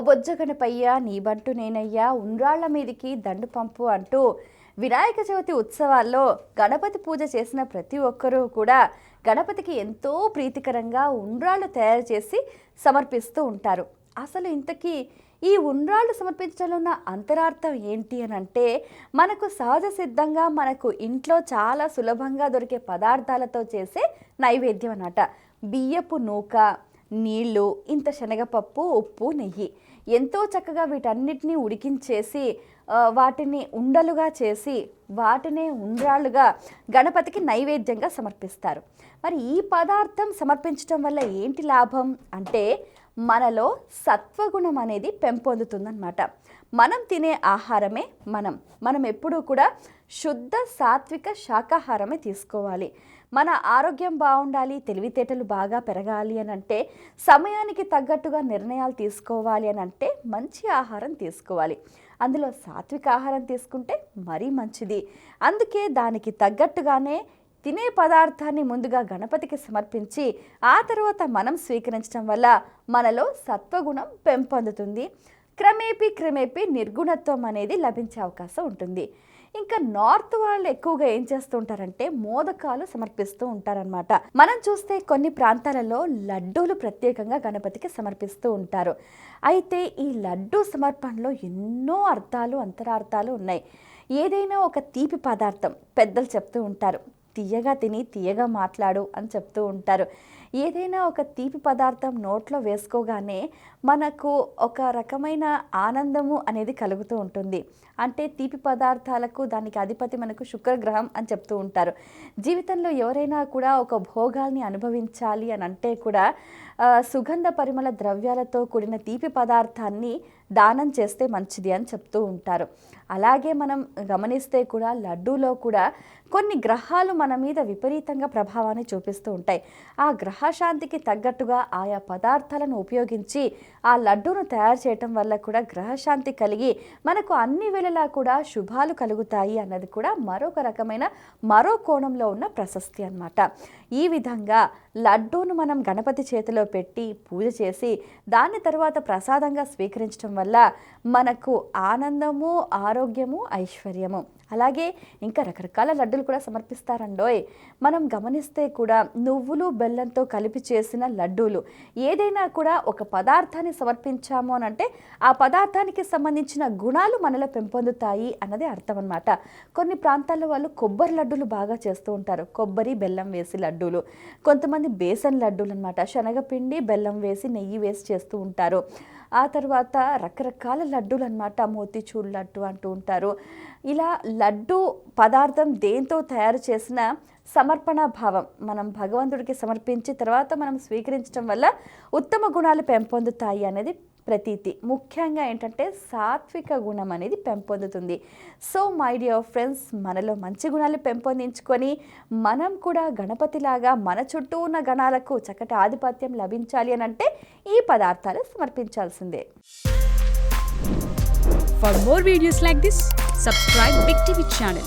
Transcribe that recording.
బొజ్జ గణపయ్య నీ బంటు నేనయ్యా ఉండ్రాళ్ల మీదికి దండు పంపు అంటూ వినాయక చవితి ఉత్సవాల్లో గణపతి పూజ చేసిన ప్రతి ఒక్కరూ కూడా గణపతికి ఎంతో ప్రీతికరంగా ఉండ్రాళ్ళు తయారు చేసి సమర్పిస్తూ ఉంటారు. అసలు ఇంతకీ ఈ ఉండ్రాళ్ళు సమర్పించడంలో ఉన్న అంతరార్థం ఏంటి అని అంటే, మనకు సహజ సిద్ధంగా మనకు ఇంట్లో చాలా సులభంగా దొరికే పదార్థాలతో చేసే నైవేద్యం అన్నమాట. బియ్యపు నూక, నీళ్ళు, ఇంత శనగపప్పు, ఉప్పు, నెయ్యి ఎంతో చక్కగా వీటన్నిటిని ఉడికించేసి వాటిని ఉండలుగా చేసి వాటినే ఉండ్రాళ్ళుగా గణపతికి నైవేద్యంగా సమర్పిస్తారు. మరి ఈ పదార్థం సమర్పించడం వల్ల ఏంటి లాభం అంటే, మనలో సత్వగుణం అనేది పెంపొందుతుందన్నమాట. మనం తినే ఆహారమే మనం ఎప్పుడూ కూడా శుద్ధ సాత్విక శాకాహారమే తీసుకోవాలి. మన ఆరోగ్యం బాగుండాలి, తెలివితేటలు బాగా పెరగాలి అని అంటే, సమయానికి తగ్గట్టుగా నిర్ణయాలు తీసుకోవాలి అని అంటే మంచి ఆహారం తీసుకోవాలి. అందులో సాత్విక ఆహారం తీసుకుంటే మరీ మంచిది. అందుకే దానికి తగ్గట్టుగానే తినే పదార్థాన్ని ముందుగా గణపతికి సమర్పించి ఆ తర్వాత మనం స్వీకరించడం వల్ల మనలో సత్వగుణం పెంపొందుతుంది. క్రమేపీ నిర్గుణత్వం అనేది లభించే అవకాశం ఉంటుంది. ఇంకా నార్త్ వాళ్ళు ఎక్కువగా ఏం చేస్తూ ఉంటారంటే మోదకాలు సమర్పిస్తూ ఉంటారనమాట. మనం చూస్తే కొన్ని ప్రాంతాలలో లడ్డూలు ప్రత్యేకంగా గణపతికి సమర్పిస్తూ ఉంటారు. అయితే ఈ లడ్డూ సమర్పణలో ఎన్నో అర్థాలు అంతరార్థాలు ఉన్నాయి. ఏదైనా ఒక తీపి పదార్థం పెద్దలు చెప్తూ ఉంటారు, తీయగా తిని తీయగా మాట్లాడు అని చెప్తూ ఉంటారు. ఏదైనా ఒక తీపి పదార్థం నోట్లో వేసుకోగానే మనకు ఒక రకమైన ఆనందము అనేది కలుగుతూ ఉంటుంది. అంటే తీపి పదార్థాలకు దానికి అధిపతి మనకు శుక్రగ్రహం అని చెప్తూ ఉంటారు. జీవితంలో ఎవరైనా కూడా ఒక భోగాల్ని అనుభవించాలి అని అంటే కూడా సుగంధ పరిమళ ద్రవ్యాలతో కూడిన తీపి పదార్థాన్ని దానం చేస్తే మంచిది అని చెప్తూ ఉంటారు. అలాగే మనం గమనిస్తే కూడా లడ్డూలో కూడా కొన్ని గ్రహాలు మన మీద విపరీతంగా ప్రభావాన్ని చూపిస్తూ ఉంటాయి. ఆ గ్రహశాంతికి తగ్గట్టుగా ఆయా పదార్థాలను ఉపయోగించి ఆ లడ్డూను తయారు చేయటం వల్ల కూడా గ్రహశాంతి కలిగి మనకు అన్ని వేళలా కూడా శుభాలు కలుగుతాయి అన్నది కూడా మరొక రకమైన మరో కోణంలో ఉన్న ప్రశస్తి అన్నమాట. ఈ విధంగా లడ్డూను మనం గణపతి చేతిలో పెట్టి పూజ చేసి దాని తర్వాత ప్రసాదంగా స్వీకరించడం వల్ల మనకు ఆనందము, ఆరోగ్యము, ఐశ్వర్యము, అలాగే ఇంకా రకరకాల లడ్డూలు కూడా సమర్పిస్తారండోయ్. మనం గమనిస్తే కూడా నువ్వులు బెల్లంతో కలిపి చేసిన లడ్డూలు, ఏదైనా కూడా ఒక పదార్థాన్ని సమర్పించాము అని అంటే ఆ పదార్థానికి సంబంధించిన గుణాలు మనలో పెంపొందుతాయి అన్నది అర్థం అన్నమాట. కొన్ని ప్రాంతాల్లో వాళ్ళు కొబ్బరి లడ్డూలు బాగా చేస్తూ ఉంటారు, కొబ్బరి బెల్లం వేసి లడ్డూలు. కొంతమంది బేసన్ లడ్డూలు అన్నమాట, శనగపిండి బెల్లం వేసి నెయ్యి వేసి చేస్తూ ఉంటారు. ఆ తర్వాత రకరకాల లడ్డూలు అన్నమాట, మోతీచూర్ లడ్డు అంటూ ఉంటారు. ఇలా లడ్డు పదార్థం దేంతో తయారు చేసిన సమర్పణ భావం మనం భగవంతుడికి సమర్పించి తర్వాత మనం స్వీకరించడం వల్ల ఉత్తమ గుణాలు పెంపొందుతాయి అనేది ప్రతీతి. ముఖ్యంగా ఏంటంటే సాత్విక గుణం అనేది పెంపొందుతుంది. సో మై డియర్ ఫ్రెండ్స్, మనలో మంచి గుణాలు పెంపొందించుకొని మనం కూడా గణపతిలాగా మన చుట్టూ ఉన్న గణాలకు చక్కటి ఆధిపత్యం లభించాలి అని అంటే ఈ పదార్థాలు సమర్పించాల్సిందే. For more videos like this, subscribe Big TV channel.